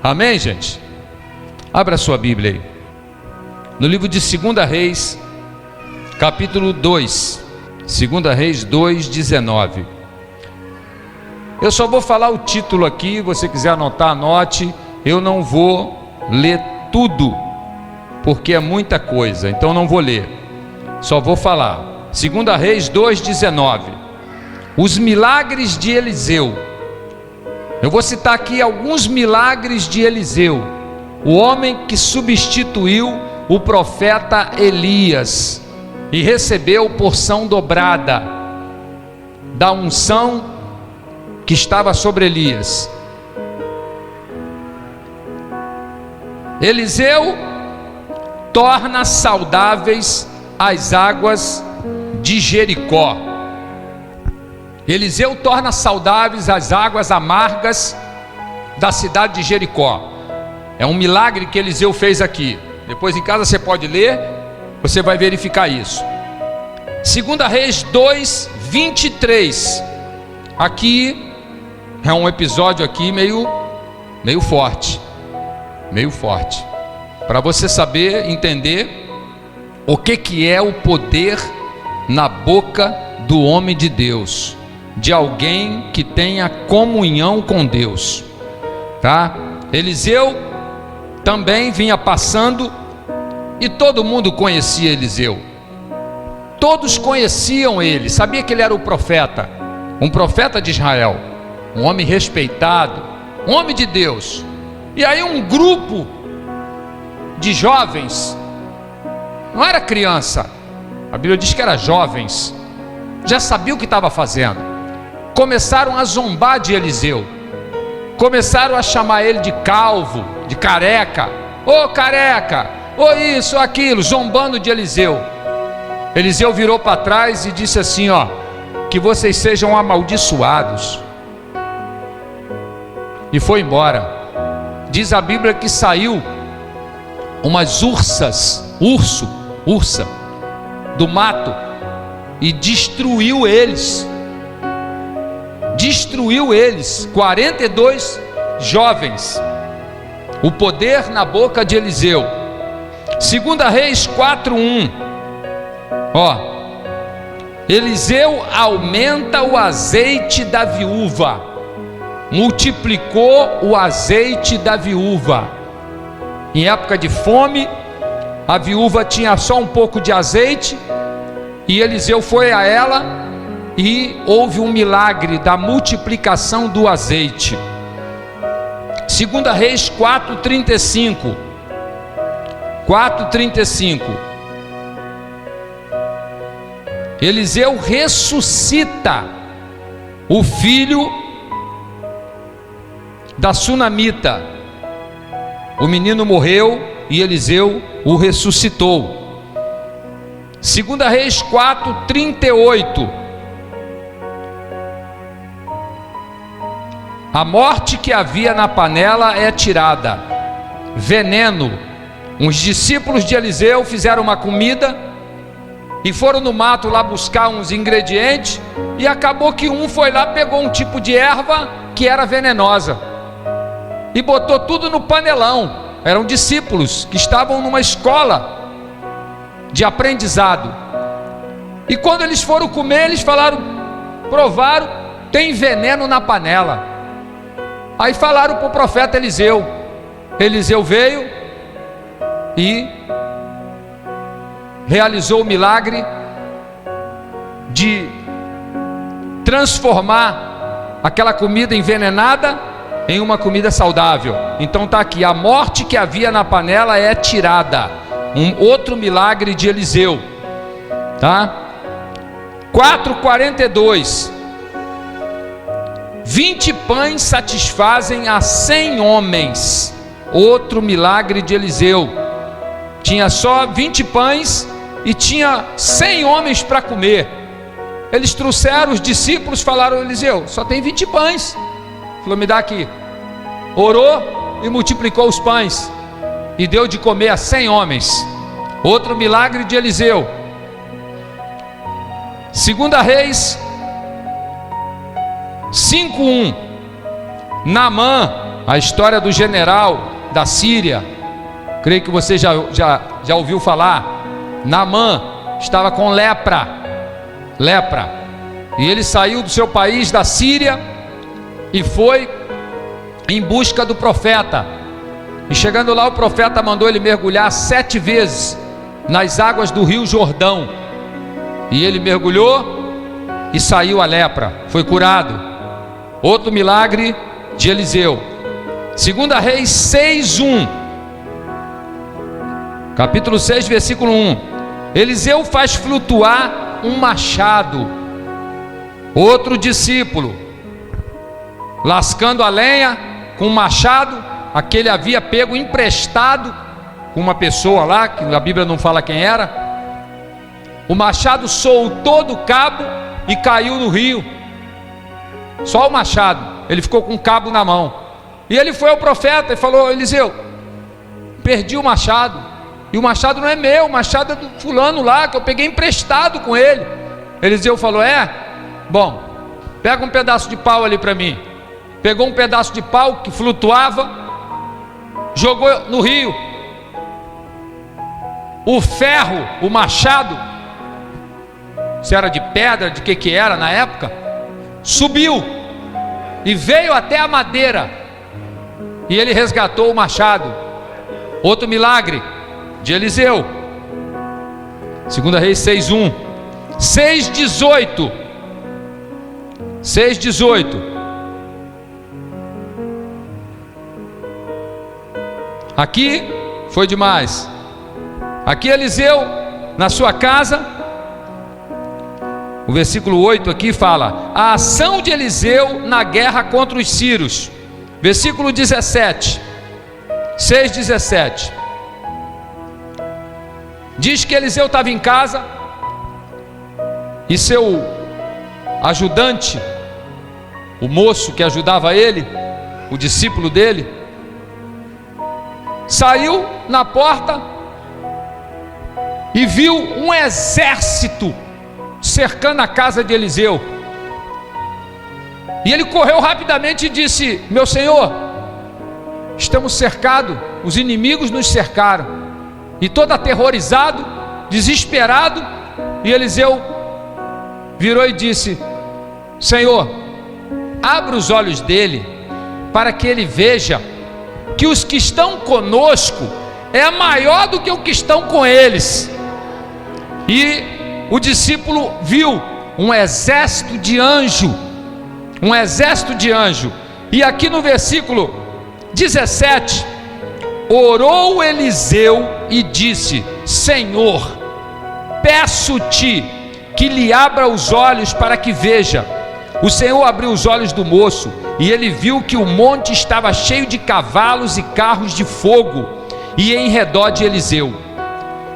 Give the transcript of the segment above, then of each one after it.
Amém, gente? Abra sua Bíblia aí. No livro de 2 Reis, capítulo 2. 2 Reis 2:19. Eu só vou falar o título aqui. Se você quiser anotar, anote. Eu não vou ler tudo, porque é muita coisa, então não vou ler. Só vou falar. 2 Reis 2:19. Os milagres de Eliseu. Eu vou citar aqui alguns milagres de Eliseu, o homem que substituiu o profeta Elias e recebeu porção dobrada da unção que estava sobre Elias. Eliseu torna saudáveis as águas de Jericó. Eliseu torna saudáveis as águas amargas da cidade de Jericó. É um milagre que Eliseu fez aqui. Depois em casa você pode ler, você vai verificar isso. 2 Reis 2:23. Aqui é um episódio aqui meio forte. Meio forte. Para você saber, entender o que é o poder na boca do homem de Deus, de alguém que tenha comunhão com Deus, tá? Eliseu também vinha passando e todo mundo conhecia Eliseu. Todos conheciam ele, sabia que ele era o profeta, um profeta de Israel, um homem respeitado, um homem de Deus. E aí um grupo de jovens, não era criança, a Bíblia diz que era jovens, já sabia o que estava fazendo, começaram a zombar de Eliseu, começaram a chamar ele de calvo, de careca, ô careca, ô isso, aquilo, zombando de Eliseu. Eliseu virou para trás e disse assim, ó, que vocês sejam amaldiçoados, e foi embora. Diz a Bíblia que saiu umas ursa do mato e destruiu eles, 42 jovens. O poder na boca de Eliseu. 2 Reis 4:1. Ó, Eliseu aumenta o azeite da viúva, multiplicou o azeite da viúva. Em época de fome, a viúva tinha só um pouco de azeite, e Eliseu foi a ela e houve um milagre da multiplicação do azeite. 2 Reis 4:35. 4:35. Eliseu ressuscita o filho da sunamita. O menino morreu e Eliseu o ressuscitou. 2 Reis 4:38. A morte que havia na panela é tirada. Veneno. Uns discípulos de Eliseu fizeram uma comida e foram no mato lá buscar uns ingredientes, e acabou que um foi lá, pegou um tipo de erva que era venenosa e botou tudo no panelão. Eram discípulos que estavam numa escola de aprendizado, e quando eles foram comer, eles falaram, provaram, tem veneno na panela. Aí falaram para o profeta Eliseu. Eliseu veio e realizou o milagre de transformar aquela comida envenenada em uma comida saudável. Então está aqui, a morte que havia na panela é tirada. Um outro milagre de Eliseu, tá? 4:42. 20 pães satisfazem a 100 homens. Outro milagre de Eliseu. Tinha só 20 pães e tinha 100 homens para comer. Eles trouxeram, os discípulos falaram, Eliseu, só tem 20 pães. Falou, me dá aqui. Orou e multiplicou os pães e deu de comer a 100 homens. Outro milagre de Eliseu. 2 Reis 5:1. Naamã, a história do general da Síria. Creio que você já ouviu falar. Naamã estava com lepra, e ele saiu do seu país, da Síria, e foi em busca do profeta. E chegando lá, o profeta mandou ele mergulhar 7 vezes nas águas do rio Jordão, e ele mergulhou e saiu a lepra, foi curado. Outro milagre de Eliseu, 2 Reis 6:1, capítulo 6, versículo 1. Eliseu faz flutuar um machado. Outro discípulo, lascando a lenha com um machado, aquele havia pego emprestado com uma pessoa lá, que a Bíblia não fala quem era. O machado soltou do cabo e caiu no rio. Só o machado, ele ficou com o cabo na mão. E ele foi ao profeta e falou: Eliseu, perdi o machado. E o machado não é meu, o machado é do fulano lá, que eu peguei emprestado com ele. Eliseu falou: é? Bom, pega um pedaço de pau ali para mim. Pegou um pedaço de pau que flutuava, jogou no rio. O ferro, o machado, se era de pedra, de que era na época, subiu e veio até a madeira, e ele resgatou o machado. Outro milagre de Eliseu, 2 Reis 6:1, 6:18. Aqui foi demais. Aqui Eliseu, na sua casa, o versículo 8 aqui fala: a ação de Eliseu na guerra contra os sírios. Versículo 17, 6:17. Diz que Eliseu estava em casa e seu ajudante, o moço que ajudava ele, o discípulo dele, saiu na porta e viu um exército cercando a casa de Eliseu. E ele correu rapidamente e disse: meu senhor, estamos cercados, os inimigos nos cercaram. E todo aterrorizado, desesperado, e Eliseu virou e disse: Senhor, abra os olhos dele, para que ele veja que os que estão conosco é maior do que os que estão com eles. E o discípulo viu um exército de anjo, e aqui no versículo 17, orou Eliseu e disse: Senhor, peço-te que lhe abra os olhos para que veja. O Senhor abriu os olhos do moço, e ele viu que o monte estava cheio de cavalos e carros de fogo, e em redor de Eliseu.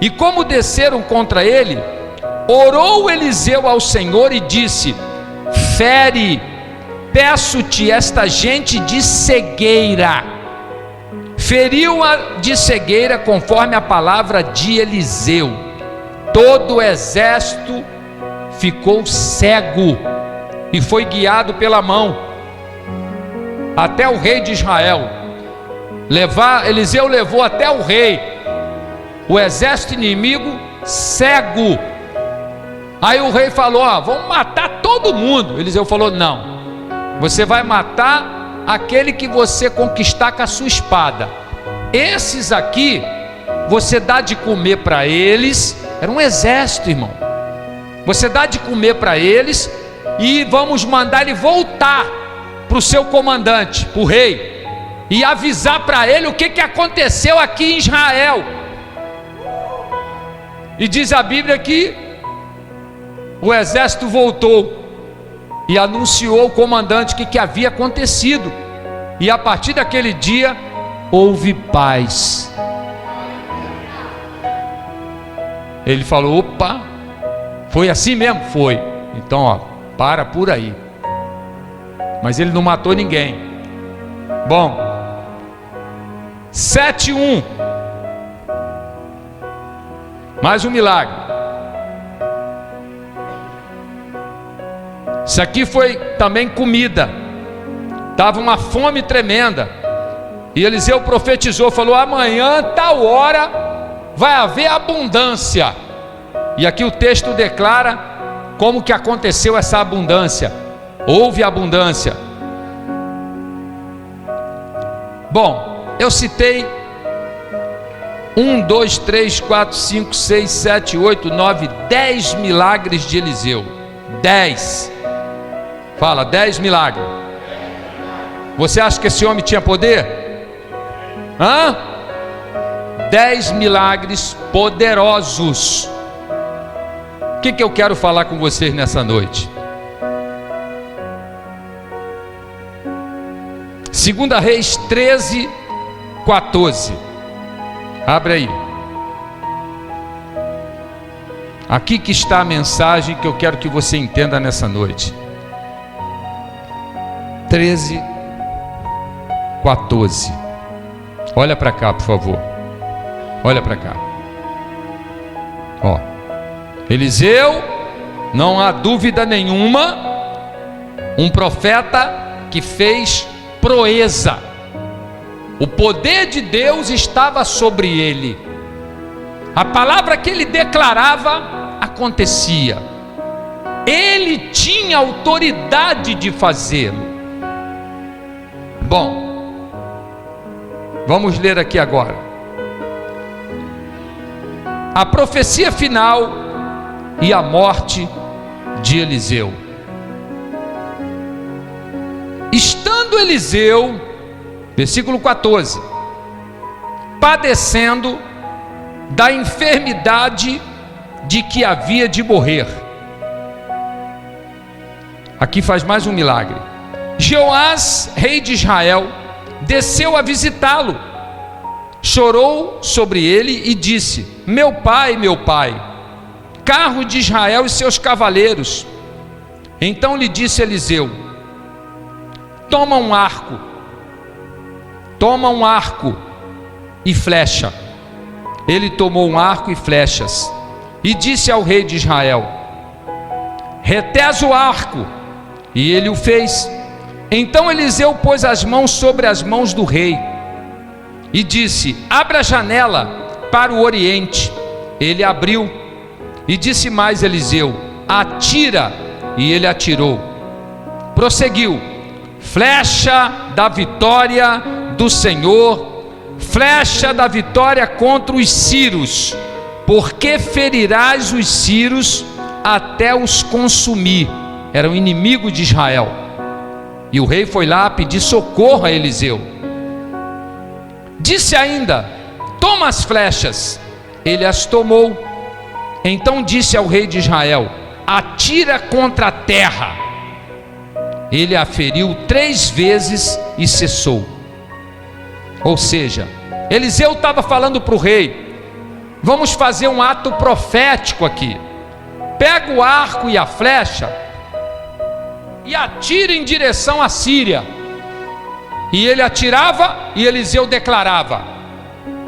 E como desceram contra ele, orou Eliseu ao Senhor e disse: fere, peço-te, esta gente de cegueira. Feriu-a de cegueira conforme a palavra de Eliseu. Todo o exército ficou cego e foi guiado pela mão até o rei de Israel. Eliseu levou até o rei o exército inimigo cego. Aí o rei falou: vamos matar todo mundo. Eliseu falou: não, você vai matar aquele que você conquistar com a sua espada. Esses aqui, você dá de comer para eles. Era um exército, irmão. Você dá de comer para eles, e vamos mandar ele voltar para o seu comandante, para o rei, e avisar para ele o que aconteceu aqui em Israel. E diz a Bíblia que o exército voltou e anunciou ao comandante o que havia acontecido, e a partir daquele dia houve paz. Ele falou: opa, foi assim mesmo? Foi. Então para por aí. Mas ele não matou ninguém. Bom, 7:1, mais um milagre. Isso aqui foi também comida. Estava uma fome tremenda. E Eliseu profetizou, falou: amanhã, tal hora, vai haver abundância. E aqui o texto declara como que aconteceu essa abundância. Houve abundância. Bom, eu citei 1, 2, 3, 4, 5, 6, 7, 8, 9, 10 milagres de Eliseu. 10. Fala, 10 milagres. Você acha que esse homem tinha poder? 10 milagres poderosos. O que eu quero falar com vocês nessa noite? 2 Reis 13, 14. Abre aí. Aqui que está a mensagem que eu quero que você entenda nessa noite. 13, 14. Olha para cá, por favor. Olha para cá. Ó. Eliseu, não há dúvida nenhuma, um profeta que fez proeza. O poder de Deus estava sobre ele. A palavra que ele declarava acontecia. Ele tinha autoridade de fazê-lo. Bom, vamos ler aqui agora. A profecia final e a morte de Eliseu. Estando Eliseu, versículo 14, padecendo da enfermidade de que havia de morrer. Aqui faz mais um milagre. Jeoás, rei de Israel, desceu a visitá-lo, chorou sobre ele e disse: meu pai, carro de Israel e seus cavaleiros. Então lhe disse Eliseu: toma um arco e flecha. Ele tomou um arco e flechas e disse ao rei de Israel: retesa o arco. E ele o fez. Então Eliseu pôs as mãos sobre as mãos do rei e disse: abra a janela para o oriente. Ele abriu. E disse mais Eliseu: atira. E ele atirou. Prosseguiu: flecha da vitória do Senhor, flecha da vitória contra os sírios, porque ferirás os sírios até os consumir. Era um inimigo de Israel. E o rei foi lá pedir socorro a Eliseu. Disse ainda: toma as flechas. Ele as tomou. Então disse ao rei de Israel: atira contra a terra. Ele a feriu 3 vezes e cessou. Ou seja, Eliseu estava falando para o rei: vamos fazer um ato profético aqui. Pega o arco e a flecha e atira em direção à Síria. E ele atirava e Eliseu declarava: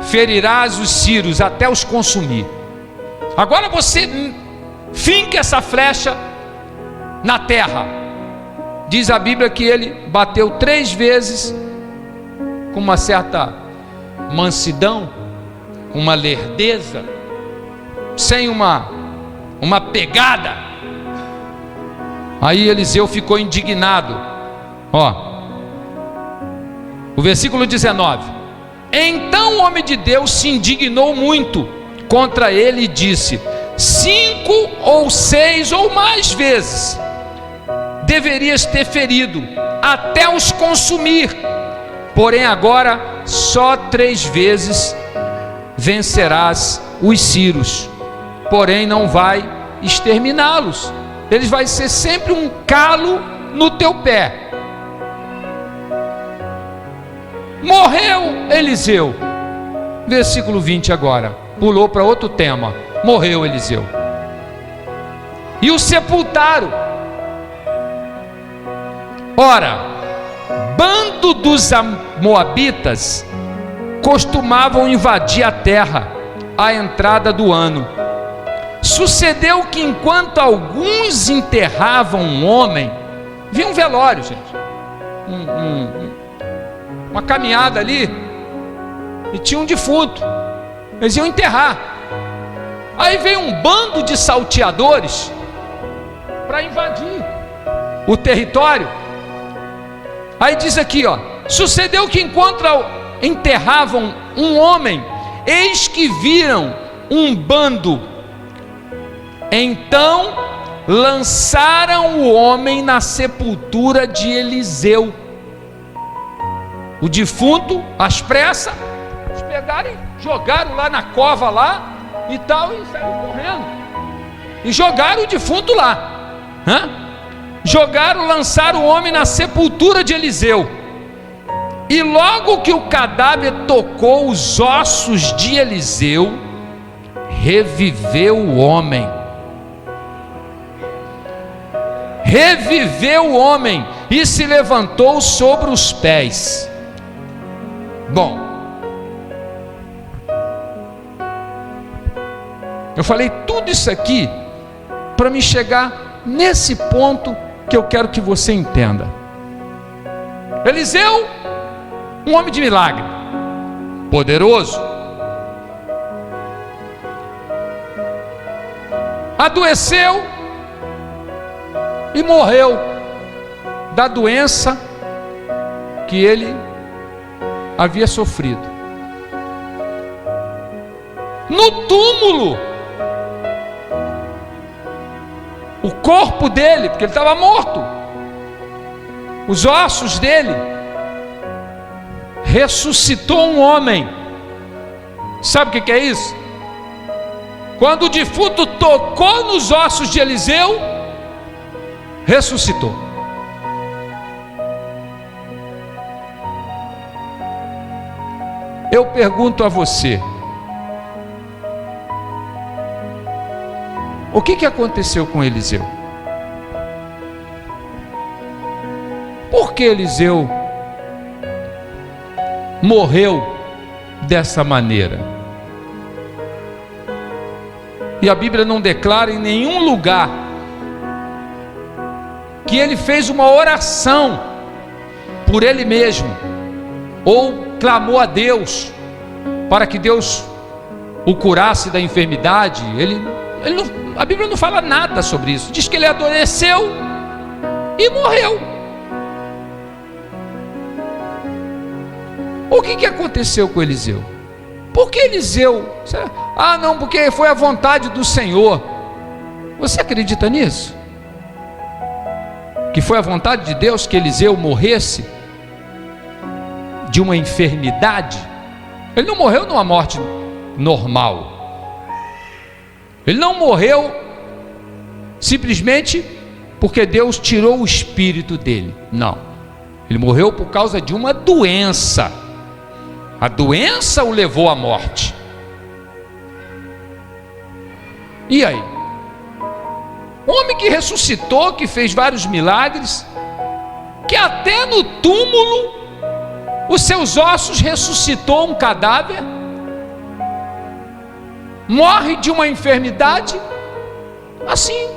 ferirás os sírios até os consumir. Agora você finque essa flecha na terra. Diz a Bíblia que ele bateu 3 vezes com uma certa mansidão, com uma lerdeza, sem uma pegada. Aí Eliseu ficou indignado. O versículo 19: então o homem de Deus se indignou muito contra ele e disse: 5 ou 6 ou mais vezes deverias ter ferido até os consumir, porém agora só 3 vezes vencerás os sírios, porém não vai exterminá-los. Eles vai ser sempre um calo no teu pé. Morreu Eliseu. Versículo 20 agora. Pulou para outro tema. Morreu Eliseu. E o sepultaram. Ora, bando dos moabitas costumavam invadir a terra à entrada do ano. Sucedeu que enquanto alguns enterravam um homem, vi um velório, gente, uma caminhada ali, e tinha um defunto, eles iam enterrar. Aí veio um bando de salteadores para invadir o território. Aí diz aqui, ó: sucedeu que enquanto enterravam um homem, eis que viram um bando, então lançaram o homem na sepultura de Eliseu. O defunto, às pressas, eles pegaram e jogaram lá na cova lá e tal, e saíram correndo e jogaram o defunto lá. Lançaram o homem na sepultura de Eliseu. E logo que o cadáver tocou os ossos de Eliseu, reviveu o homem. Reviveu o homem e se levantou sobre os pés. Bom, eu falei tudo isso aqui para me chegar nesse ponto que eu quero que você entenda. Eliseu, um homem de milagre, poderoso, adoeceu e morreu da doença que ele havia sofrido. No túmulo, o corpo dele, porque ele estava morto, os ossos dele, ressuscitou um homem. Sabe o que é isso? Quando o defunto tocou nos ossos de Eliseu, ressuscitou. Eu pergunto a você: o que aconteceu com Eliseu? Por que Eliseu morreu dessa maneira? E a Bíblia não declara em nenhum lugar que ele fez uma oração por ele mesmo, ou clamou a Deus para que Deus o curasse da enfermidade. A Bíblia não fala nada sobre isso. Diz que ele adoeceu e morreu. O que aconteceu com Eliseu? Por que Eliseu? Não, porque foi a vontade do Senhor. Você acredita nisso? Que foi a vontade de Deus que Eliseu morresse de uma enfermidade? Ele não morreu numa morte normal. Ele não morreu simplesmente porque Deus tirou o espírito dele. Não. Ele morreu por causa de uma doença. A doença o levou à morte. E aí? Um homem que ressuscitou, que fez vários milagres, que até no túmulo os seus ossos ressuscitou um cadáver, morre de uma enfermidade, assim,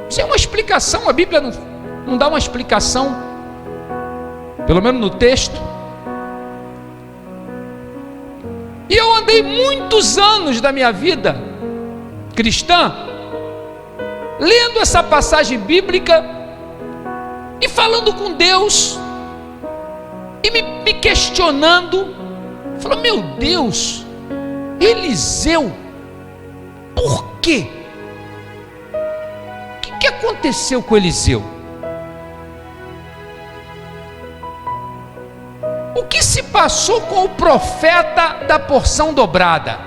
sem uma explicação. A Bíblia não dá uma explicação, pelo menos no texto. E eu andei muitos anos da minha vida cristã lendo essa passagem bíblica e falando com Deus e me questionando, falando: meu Deus, Eliseu, por quê? O que aconteceu com Eliseu? O que se passou com o profeta da porção dobrada?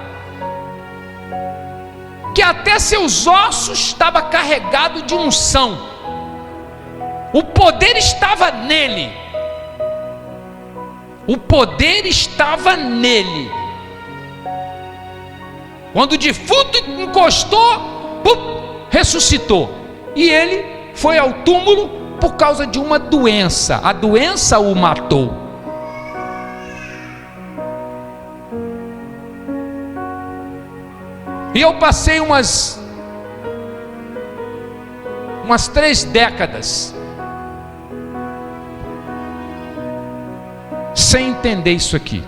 Que até seus ossos estavam carregados de unção, o poder estava nele, o poder estava nele. Quando o defunto encostou, ressuscitou. E ele foi ao túmulo por causa de uma doença. A doença o matou. E eu passei umas 3 décadas sem entender isso aqui.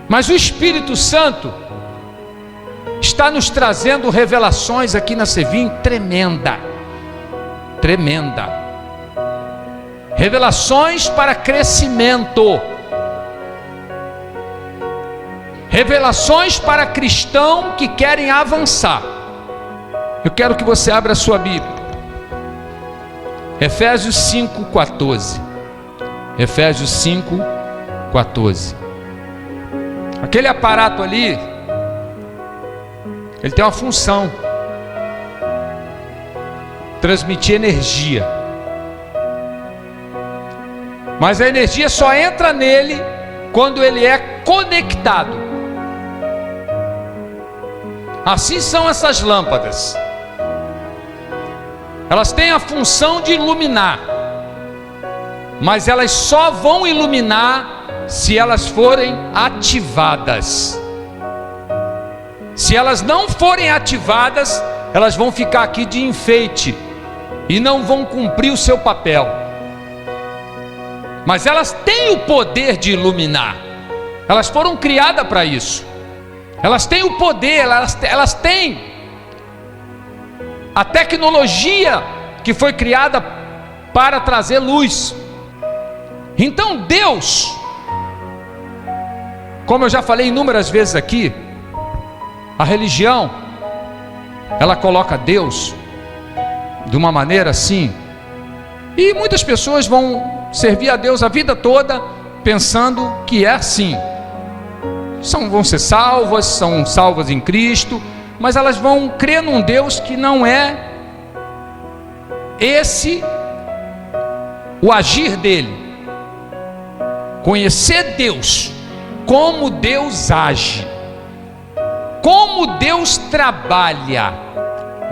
Mas o Espírito Santo está nos trazendo revelações aqui na Sevim tremenda. Revelações para crescimento. Revelações para cristãos que querem avançar. Eu quero que você abra a sua Bíblia. Efésios 5:14. Efésios 5:14. Aquele aparato ali, ele tem uma função: transmitir energia. Mas a energia só entra nele quando ele é conectado. Assim são essas lâmpadas. Elas têm a função de iluminar, mas elas só vão iluminar se elas forem ativadas. Se elas não forem ativadas, elas vão ficar aqui de enfeite e não vão cumprir o seu papel. Mas elas têm o poder de iluminar. Elas foram criadas para isso. Elas têm o poder, elas têm a tecnologia que foi criada para trazer luz. Então Deus, como eu já falei inúmeras vezes aqui, a religião, ela coloca Deus de uma maneira assim, e muitas pessoas vão servir a Deus a vida toda pensando que é assim. Vão ser salvas, são salvas em Cristo, mas elas vão crer num Deus que não é esse o agir dele. Conhecer Deus, como Deus age, como Deus trabalha.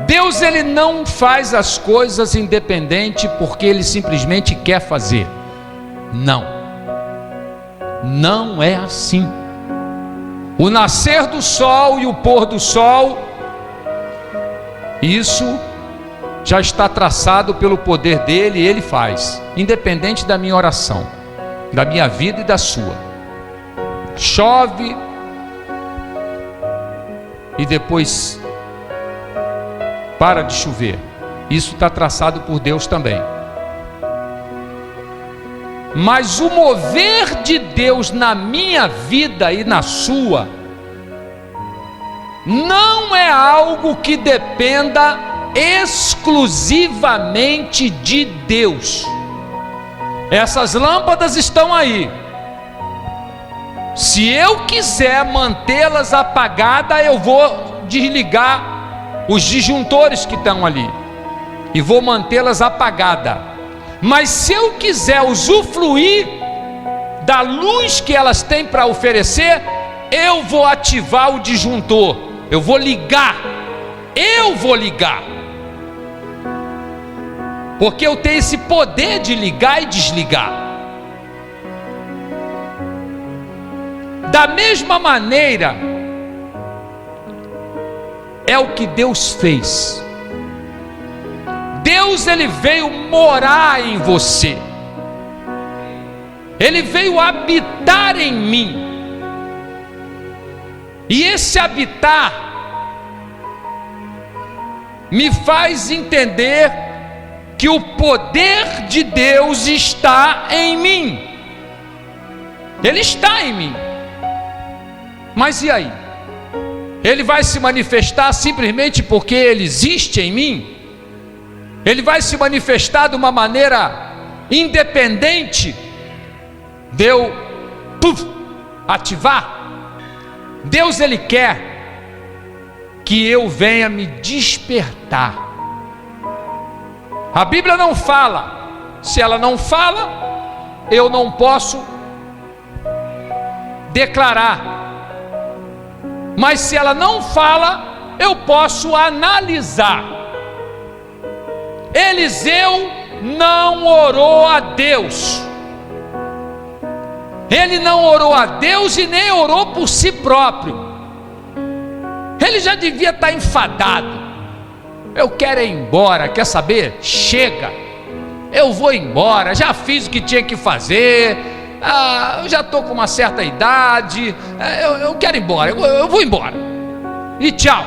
Deus, ele não faz as coisas independente porque ele simplesmente quer fazer. Não é assim. O nascer do sol e o pôr do sol, isso já está traçado pelo poder dele, e ele faz, independente da minha oração, da minha vida e da sua. Chove e depois para de chover. Isso está traçado por Deus também. Mas o mover de Deus na minha vida e na sua não é algo que dependa exclusivamente de Deus. Essas lâmpadas estão aí. Se eu quiser mantê-las apagadas, eu vou desligar os disjuntores que estão ali e vou mantê-las apagadas. Mas se eu quiser usufruir da luz que elas têm para oferecer, eu vou ativar o disjuntor, eu vou ligar, porque eu tenho esse poder de ligar e desligar. Da mesma maneira, é o que Deus fez. Deus, ele veio morar em você. Ele veio habitar em mim. E esse habitar me faz entender que o poder de Deus está em mim. Ele está em mim. Mas e aí? Ele vai se manifestar simplesmente porque ele existe em mim? Ele vai se manifestar de uma maneira independente de eu ativar? Deus, ele quer que eu venha me despertar. A Bíblia não fala. Se ela não fala, eu não posso declarar. Mas se ela não fala, eu posso analisar. Eliseu não orou a Deus. Ele não orou a Deus e nem orou por si próprio. Ele já devia estar enfadado. Eu quero ir embora, quer saber? Chega. eu vou embora, já fiz o que tinha que fazer, eu já estou com uma certa idade, eu quero ir embora, eu vou embora, e tchau.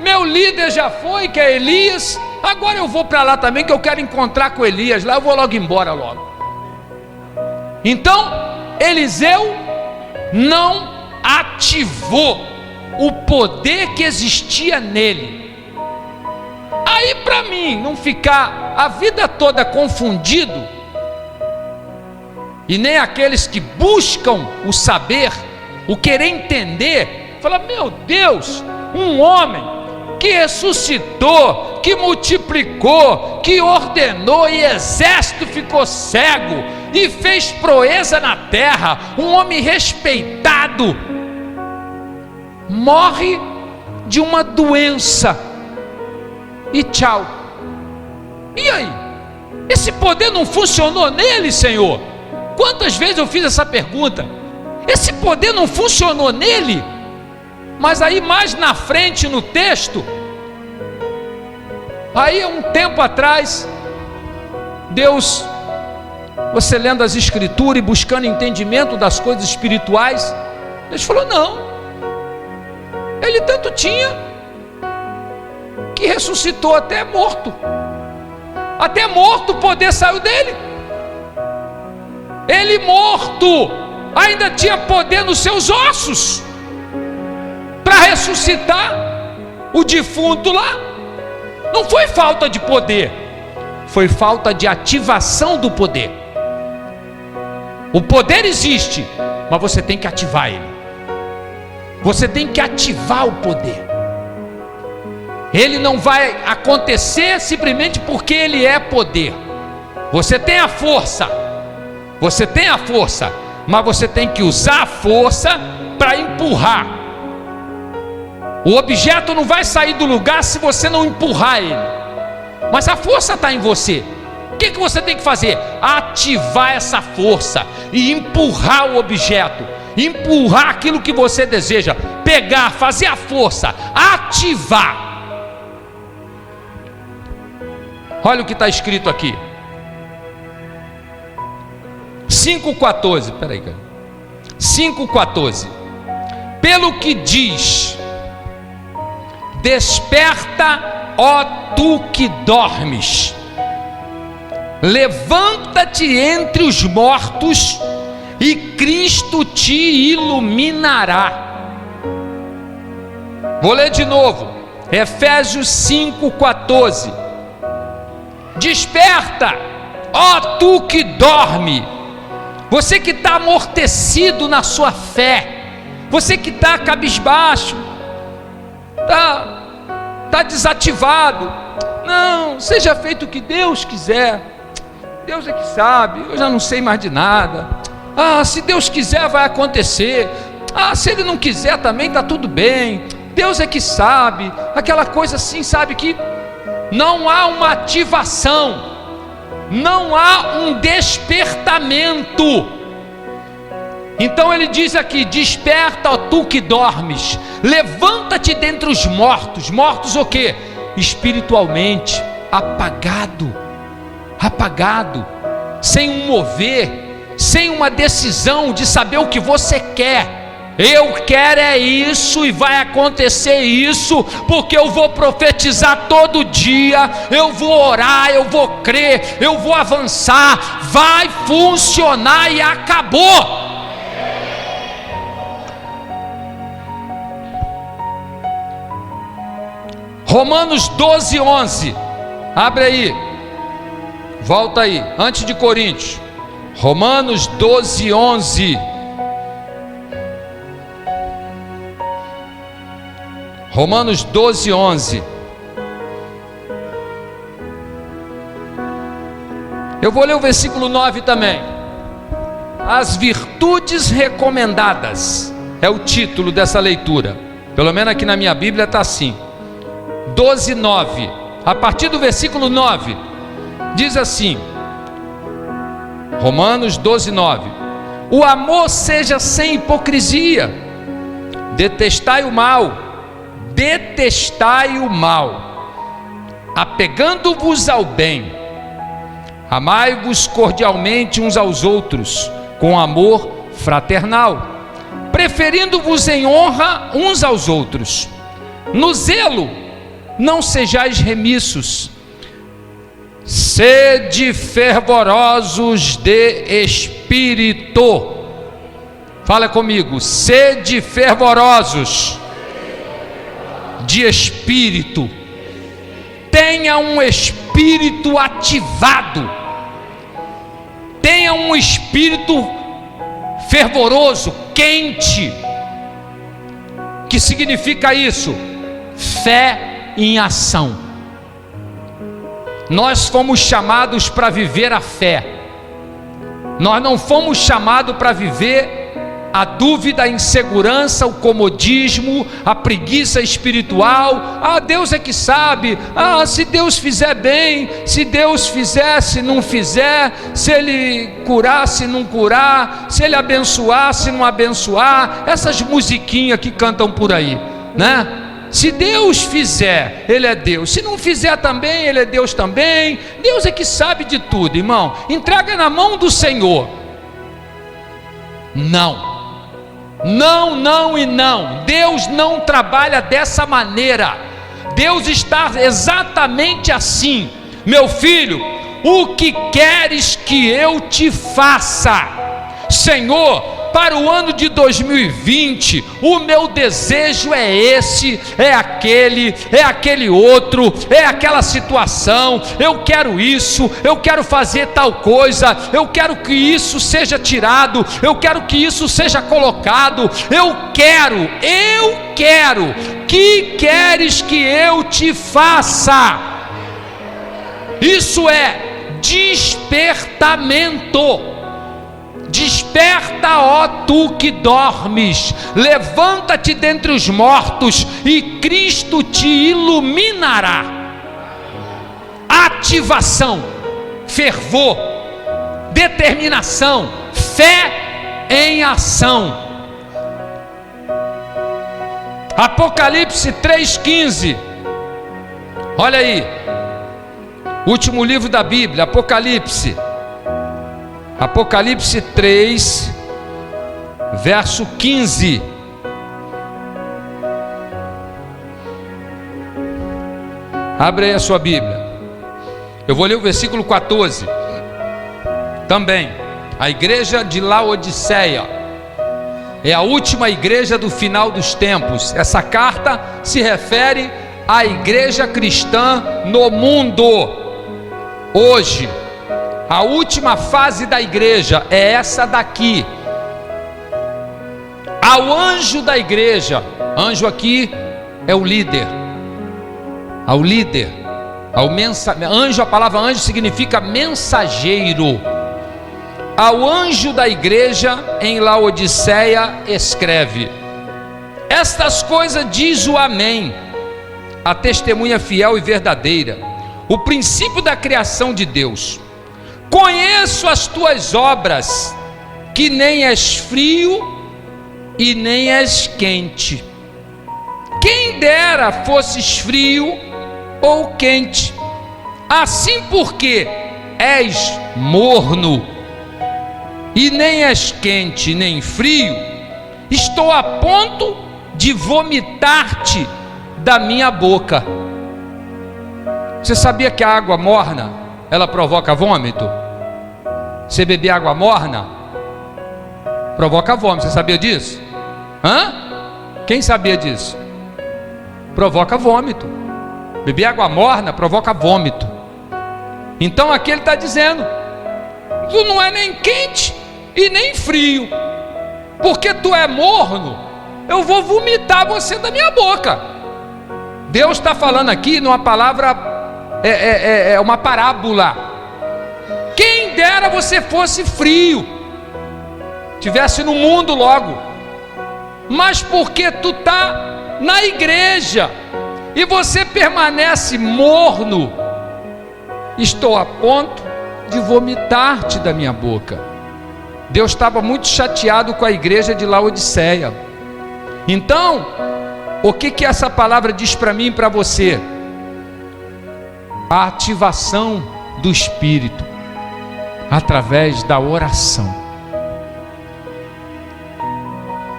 Meu líder já foi, que é Elias, agora eu vou para lá também, que eu quero encontrar com Elias lá, eu vou logo embora logo. Então Eliseu não ativou o poder que existia nele. Aí, para mim não ficar a vida toda confundido, e nem aqueles que buscam o saber, o querer entender, fala: meu Deus, um homem que ressuscitou, que multiplicou, que ordenou, e exército ficou cego, e fez proeza na terra, um homem respeitado, morre de uma doença, e tchau. E aí? Esse poder não funcionou nele, Senhor? Quantas vezes eu fiz essa pergunta? Esse poder não funcionou nele? Mas aí mais na frente no texto, aí um tempo atrás, Deus, você lendo as escrituras e buscando entendimento das coisas espirituais, Deus falou: não, ele tanto tinha que ressuscitou até morto o poder saiu dele. Ele morto ainda tinha poder nos seus ossos para ressuscitar o defunto lá. Não foi falta de poder, foi falta de ativação do poder. O poder existe, mas você tem que ativar ele. Você tem que ativar o poder. Ele não vai acontecer simplesmente porque ele é poder. Você tem a força, mas você tem que usar a força para empurrar. O objeto não vai sair do lugar se você não empurrar ele, mas a força está em você. O que você tem que fazer? Ativar essa força e empurrar o objeto, empurrar aquilo que você deseja, pegar, fazer a força, ativar. Olha o que está escrito aqui, 5,14, peraí, cara. 5,14. Pelo que diz: desperta, ó tu que dormes, levanta-te entre os mortos, e Cristo te iluminará. Vou ler de novo, Efésios 5,14. Desperta, ó tu que dorme, você que está amortecido na sua fé, você que está cabisbaixo, está desativado. Não, seja feito o que Deus quiser, Deus é que sabe, eu já não sei mais de nada. Se Deus quiser vai acontecer, se Ele não quiser também está tudo bem, Deus é que sabe. Aquela coisa assim, sabe, que não há uma ativação, não há um despertamento. Então ele diz aqui: desperta, ó tu que dormes, levanta-te dentre os mortos. Mortos o quê? Espiritualmente, apagado, sem um mover, sem uma decisão de saber o que você quer. Eu quero é isso, e vai acontecer isso, porque eu vou profetizar todo dia, eu vou orar, eu vou crer, eu vou avançar, vai funcionar e acabou. Romanos 12:11, abre aí, volta aí, antes de Coríntios, Romanos 12:11. Romanos 12:11. Eu vou ler o versículo 9 também. As virtudes recomendadas é o título dessa leitura. Pelo menos aqui na minha Bíblia está assim. 12:9. A partir do versículo 9 diz assim, Romanos 12:9: o amor seja sem hipocrisia, detestai o mal, apegando-vos ao bem, amai-vos cordialmente uns aos outros, com amor fraternal, preferindo-vos em honra uns aos outros. No zelo, não sejais remissos, sede fervorosos de espírito. Fala comigo, sede fervorosos de espírito. Tenha um espírito ativado, tenha um espírito fervoroso, quente. Que significa isso? Fé em ação. Nós fomos chamados para viver a fé, nós não fomos chamados para viver a dúvida, a insegurança, o comodismo, a preguiça espiritual. Deus é que sabe, se Deus fizer bem, se Deus fizer, se não fizer, se Ele curar, se não curar, se Ele abençoar, se não abençoar, essas musiquinhas que cantam por aí, né? Se Deus fizer, Ele é Deus. Se não fizer também, Ele é Deus também. Deus é que sabe de tudo, irmão. Entrega na mão do Senhor. Não. Não, não e não. Deus não trabalha dessa maneira. Deus está exatamente assim. Meu filho, o que queres que eu te faça? Senhor, para o ano de 2020, o meu desejo é esse, é aquele outro, é aquela situação. Eu quero isso, eu quero fazer tal coisa, eu quero que isso seja tirado, eu quero que isso seja colocado. Eu quero. Que queres que eu te faça? Isso é despertamento. Desperta, ó tu que dormes, levanta-te dentre os mortos e Cristo te iluminará. Ativação, fervor, determinação, fé em ação. Apocalipse 3,15. Olha aí, último livro da Bíblia, Apocalipse 3, verso 15. Abre aí a sua Bíblia. Eu vou ler o versículo 14. Também, a igreja de Laodiceia é a última igreja do final dos tempos. Essa carta se refere à igreja cristã no mundo hoje. A última fase da igreja é essa daqui. Ao anjo da igreja, anjo aqui é o líder, ao líder, ao anjo, a palavra anjo significa mensageiro. Ao anjo da igreja em Laodiceia escreve: estas coisas diz o Amém, a testemunha fiel e verdadeira, o princípio da criação de Deus. Conheço as tuas obras, que nem és frio e nem és quente. Quem dera fosses frio ou quente. Assim, porque és morno e nem és quente nem frio, estou a ponto de vomitar-te da minha boca. Você sabia que a água morna ela provoca vômito? Você beber água morna provoca vômito. Você sabia disso? Quem sabia disso? Provoca vômito. Beber água morna provoca vômito. Então aqui ele está dizendo: tu não é nem quente e nem frio, porque tu é morno, eu vou vomitar você da minha boca. Deus está falando aqui numa palavra, é uma parábola. Quem dera você fosse frio, tivesse no mundo logo, mas porque tu está na igreja e você permanece morno, estou a ponto de vomitar-te da minha boca. Deus estava muito chateado com a igreja de Laodiceia. Então, o que essa palavra diz para mim e para você? a ativação do Espírito através da oração.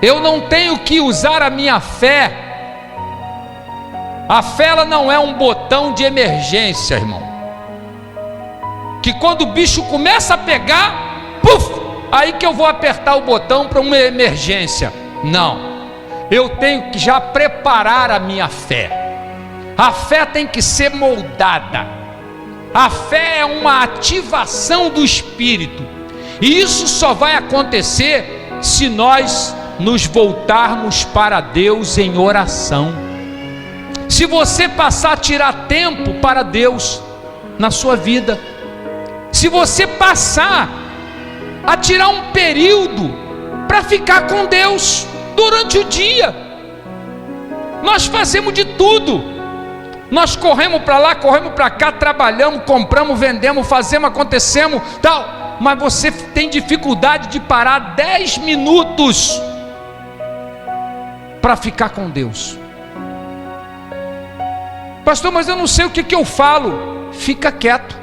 Eu não tenho que usar a minha fé. A fé, ela não é um botão de emergência, irmão, que quando o bicho começa a pegar, puf, aí que eu vou apertar o botão para uma emergência. Não, eu tenho que já preparar a minha fé. A fé tem que ser moldada. A fé é uma ativação do Espírito, e isso só vai acontecer se nós nos voltarmos para Deus em oração. Se você passar a tirar tempo para Deus na sua vida, se você passar a tirar um período para ficar com Deus durante o dia, nós fazemos de tudo, nós corremos para lá, corremos para cá, trabalhamos, compramos, vendemos, fazemos, acontecemos, tal, mas você tem dificuldade de parar 10 minutos para ficar com Deus. Pastor, mas eu não sei o que eu falo. Fica quieto,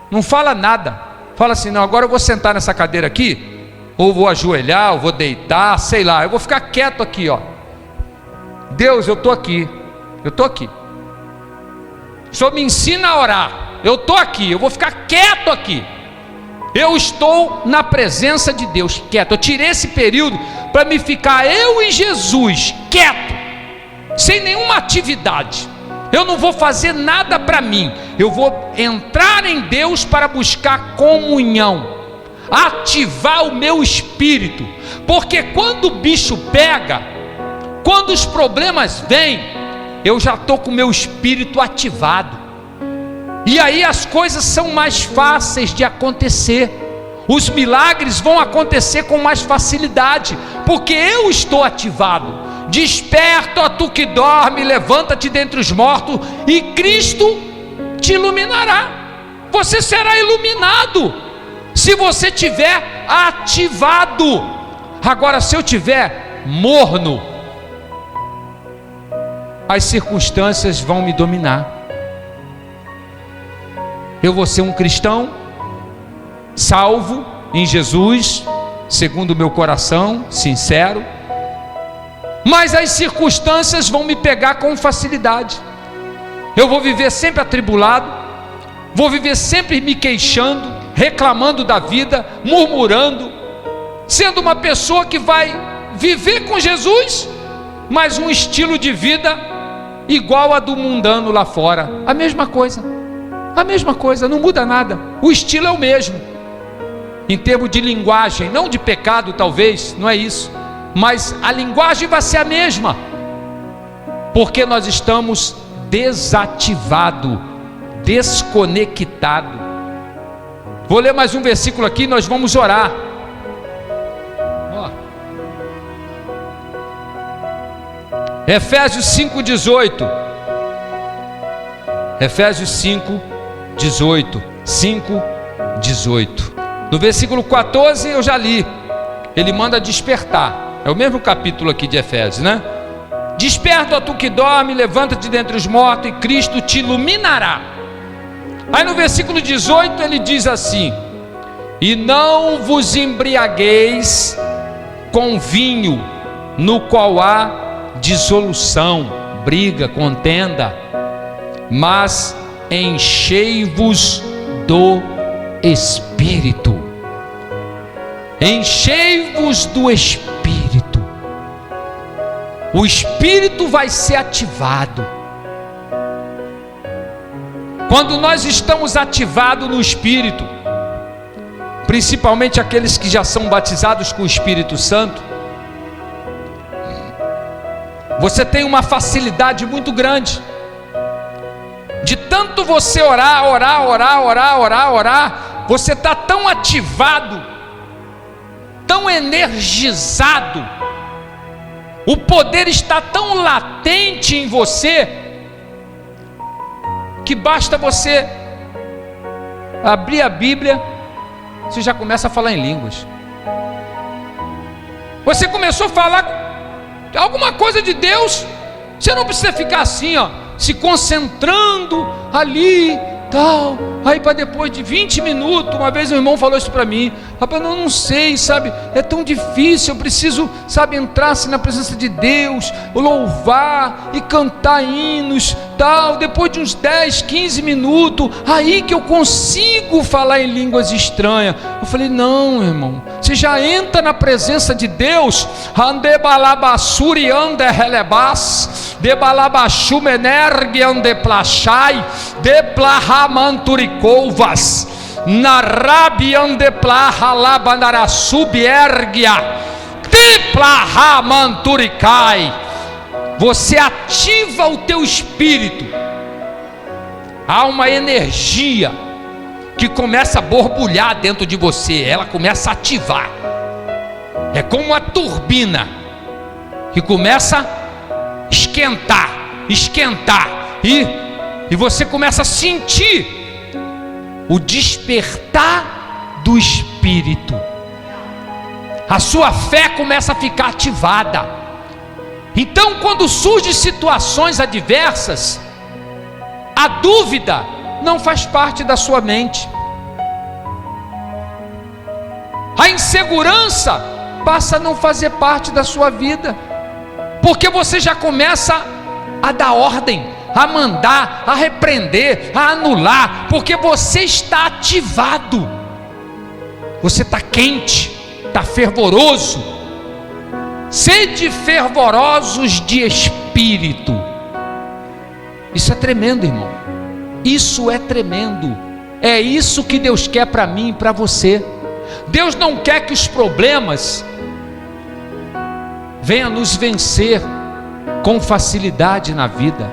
não fala nada. Fala assim: não, agora eu vou sentar nessa cadeira aqui, ou vou ajoelhar, ou vou deitar, sei lá, eu vou ficar quieto aqui, ó. Deus, eu estou aqui, o Senhor me ensina a orar, eu estou aqui, eu vou ficar quieto aqui. Eu estou na presença de Deus, quieto. Eu tirei esse período para me ficar eu e Jesus quieto, sem nenhuma atividade. Eu não vou fazer nada para mim, eu vou entrar em Deus para buscar comunhão, ativar o meu espírito, porque quando o bicho pega, quando os problemas vêm, eu já estou com o meu espírito ativado, e aí as coisas são mais fáceis de acontecer, os milagres vão acontecer com mais facilidade, porque eu estou ativado. Desperta, ó tu que dorme, levanta-te dentre os mortos, e Cristo te iluminará. Você será iluminado se você tiver ativado. Agora, se eu tiver morno, as circunstâncias vão me dominar. Eu vou ser um cristão salvo em Jesus, segundo o meu coração, sincero, mas as circunstâncias vão me pegar com facilidade. Eu vou viver sempre atribulado, vou viver sempre me queixando, reclamando da vida, murmurando, sendo uma pessoa que vai viver com Jesus, mas um estilo de vida igual a do mundano lá fora. A mesma coisa, não muda nada, o estilo é o mesmo, em termos de linguagem, não de pecado talvez, não é isso, mas a linguagem vai ser a mesma, porque nós estamos desativados, desconectados. Vou ler mais um versículo aqui, nós vamos orar. Efésios 5:18. Efésios 5:18. 5:18. No versículo 14 eu já li. Ele manda despertar. É o mesmo capítulo aqui de Efésios, né? Desperta, ó tu que dorme, levanta-te dentre os mortos, e Cristo te iluminará. Aí no versículo 18 ele diz assim: e não vos embriagueis com vinho, no qual há dissolução, briga, contenda, mas enchei-vos do Espírito. Enchei-vos do Espírito. O Espírito vai ser ativado. Quando nós estamos ativados no Espírito, principalmente aqueles que já são batizados com o Espírito Santo, você tem uma facilidade muito grande, de tanto você orar, você está tão ativado, tão energizado, o poder está tão latente em você, que basta você abrir a Bíblia, você já começa a falar em línguas. Você começou a falar alguma coisa de Deus, você não precisa ficar assim, ó, se concentrando ali, tal. Aí para depois de 20 minutos, uma vez um irmão falou isso para mim: rapaz, eu não sei, sabe, é tão difícil, eu preciso, sabe, entrar assim na presença de Deus, louvar e cantar hinos, tal. Depois de uns 10, 15 minutos, aí que eu consigo falar em línguas estranhas. Eu falei: não, irmão, você já entra na presença de Deus, ande balabasuri ande relebas, de balabachu menergue ande plachai, de plahamanturikovas, narabiande plahalabandarassubiergia, de plahamanturikai. Você ativa o teu espírito. Há uma energia que começa a borbulhar dentro de você, ela começa a ativar. É como uma turbina que começa a esquentar, e você começa a sentir o despertar do espírito. A sua fé começa a ficar ativada. Então, quando surgem situações adversas, a dúvida não faz parte da sua mente. A insegurança passa a não fazer parte da sua vida, porque você já começa a dar ordem, a mandar, a repreender, a anular, porque você está ativado, você está quente, está fervoroso. Sede fervorosos de espírito. Isso é tremendo, irmão. Isso é tremendo. É isso que Deus quer para mim e para você. Deus não quer que os problemas venham nos vencer com facilidade na vida.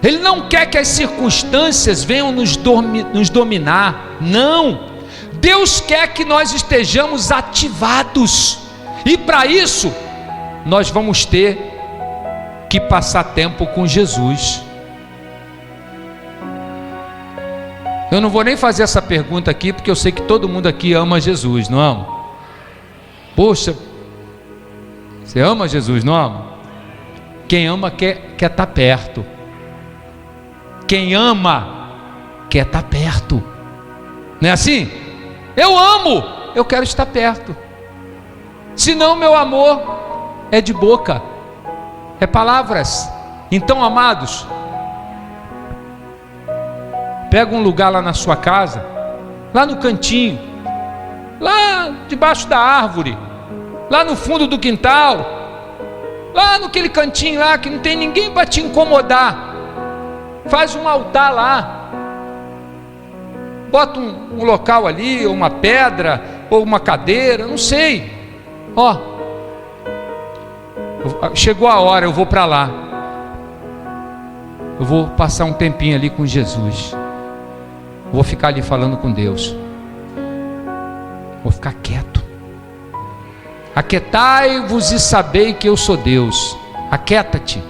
Ele não quer que as circunstâncias venham nos dominar. Não. Deus quer que nós estejamos ativados. E para isso, nós vamos ter que passar tempo com Jesus. Eu não vou nem fazer essa pergunta aqui, porque eu sei que todo mundo aqui ama Jesus, não ama? Poxa, você ama Jesus, não ama? Quem ama quer estar perto. Quem ama quer estar perto. Não é assim? Eu amo, eu quero estar perto. Senão meu amor é de boca, é palavras. Então, amados, pega um lugar lá na sua casa, lá no cantinho, lá debaixo da árvore, lá no fundo do quintal, lá naquele cantinho lá que não tem ninguém para te incomodar. Faz um altar lá, bota um local ali, ou uma pedra, ou uma cadeira, não sei. Ó, chegou a hora, eu vou para lá. Eu vou passar um tempinho ali com Jesus. Vou ficar ali falando com Deus. Vou ficar quieto. Aquietai-vos e sabei que eu sou Deus. Aquieta-te.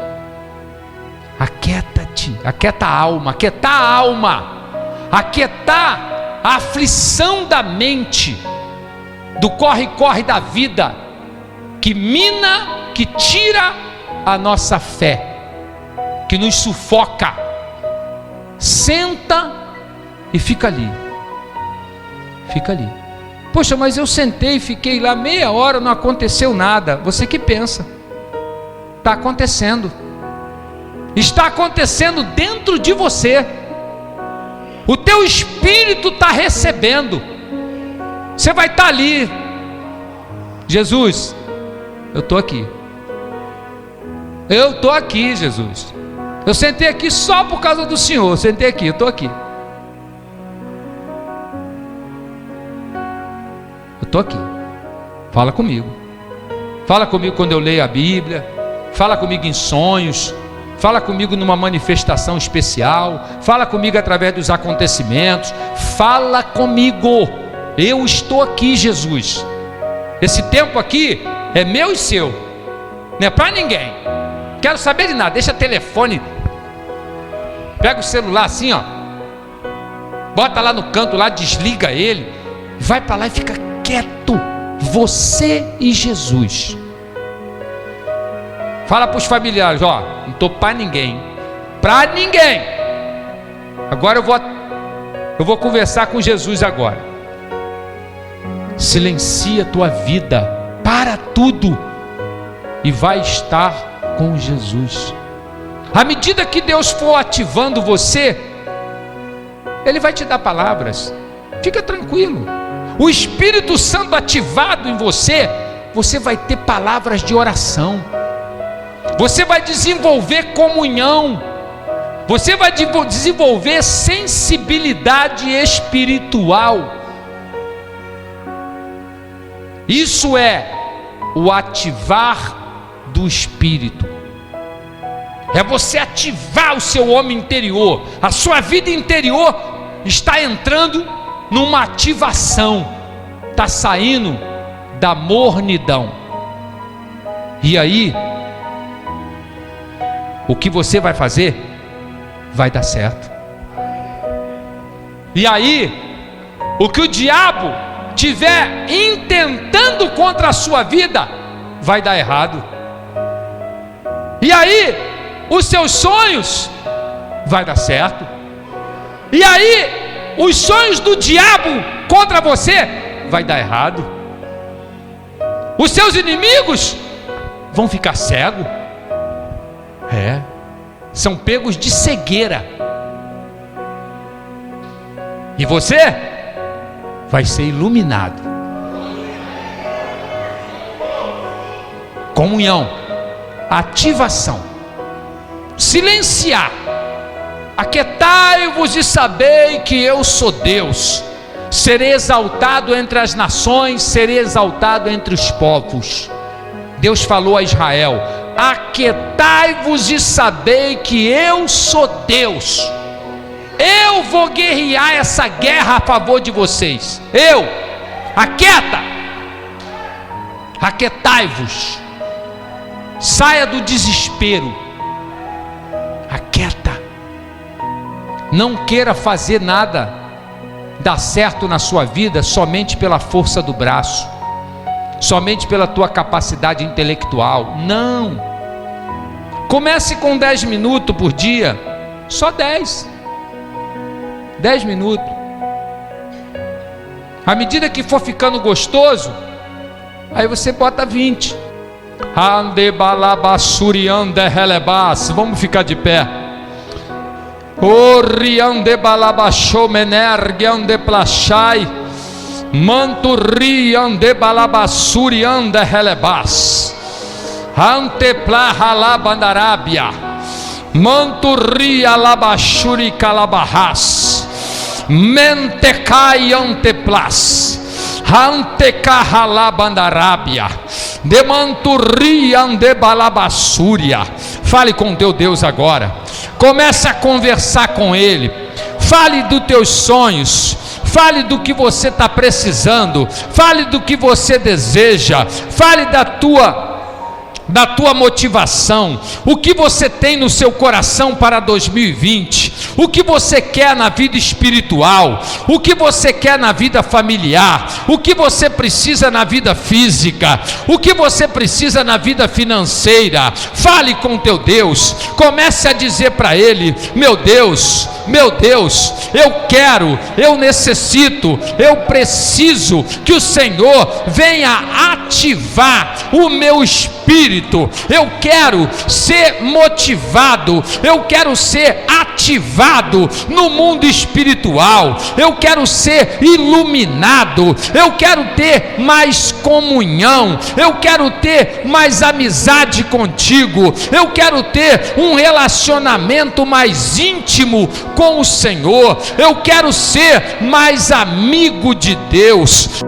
Aquieta-te. Aquieta a alma. Aquietar a alma. Aquietar a aflição da mente, do corre-corre da vida, que mina, que tira a nossa fé, que nos sufoca. Senta e fica ali. Fica ali. Poxa, mas eu sentei e fiquei lá meia hora, não aconteceu nada. Você que pensa. Está acontecendo. Está acontecendo dentro de você. O teu espírito está recebendo. Você vai estar ali. Jesus, eu estou aqui. Eu estou aqui, Jesus. Eu sentei aqui só por causa do Senhor. Eu sentei aqui, eu estou aqui. Eu estou aqui. Fala comigo. Fala comigo quando eu leio a Bíblia. Fala comigo em sonhos. Fala comigo numa manifestação especial. Fala comigo através dos acontecimentos. Fala comigo. Eu estou aqui, Jesus. Esse tempo aqui é meu e seu. Não é para ninguém. Quero saber de nada. Deixa telefone. Pega o celular assim, ó. Bota lá no canto, lá, desliga ele. Vai para lá e fica quieto. Você e Jesus. Fala para os familiares, ó, não estou para ninguém. para ninguém. Agora eu vou conversar com Jesus agora. Silencia a tua vida, para tudo e vai estar com Jesus. À medida que Deus for ativando você, Ele vai te dar palavras. Fica tranquilo. O Espírito Santo ativado em você, você vai ter palavras de oração. Você vai desenvolver comunhão. Você vai desenvolver sensibilidade espiritual. Isso é o ativar do Espírito. É você ativar o seu homem interior. A sua vida interior está entrando numa ativação. Está saindo da mornidão. E aí, o que você vai fazer vai dar certo. E aí, o que o diabo tiver intentando contra a sua vida vai dar errado. E aí, os seus sonhos vai dar certo. E aí, os sonhos do diabo contra você vai dar errado. Os seus inimigos vão ficar cegos. São pegos de cegueira. E você vai ser iluminado. Comunhão, ativação, silenciar. Aquietai-vos e sabei que eu sou Deus. Serei exaltado entre as nações, serei exaltado entre os povos. Deus falou a Israel: aquietai-vos e sabei que eu sou Deus. Eu vou guerrear essa guerra a favor de vocês. Aquietai-vos. Saia do desespero. Aquieta. Não queira fazer nada dar certo na sua vida somente pela força do braço, somente pela tua capacidade intelectual. Não. Comece com 10 minutos por dia. Só 10 minutos. À medida que for ficando gostoso, aí você bota 20. Vamos ficar de pé. Oriande balabachou menergue ande plachai. Manturi ande balabasuri ande relebas. Ante plahala bandarabia. Manturi alabachuri calabarras. Mentecai ante plas. Ante cahala bandarabia. Demanturi ande balabassuria. Fale com teu Deus agora. Comece a conversar com Ele. Fale dos teus sonhos. Fale do que você está precisando. Fale do que você deseja. Fale da tua motivação. O que você tem no seu coração para 2020. O que você quer na vida espiritual. O que você quer na vida familiar. O que você precisa na vida física. O que você precisa na vida financeira. Fale com teu Deus. Comece a dizer para Ele: meu Deus, eu quero, eu necessito, eu preciso que o Senhor venha ativar o meu espírito. Eu quero ser motivado, eu quero ser ativado no mundo espiritual, eu quero ser iluminado, eu quero ter mais comunhão, eu quero ter mais amizade contigo, eu quero ter um relacionamento mais íntimo com o Senhor, eu quero ser mais amigo de Deus.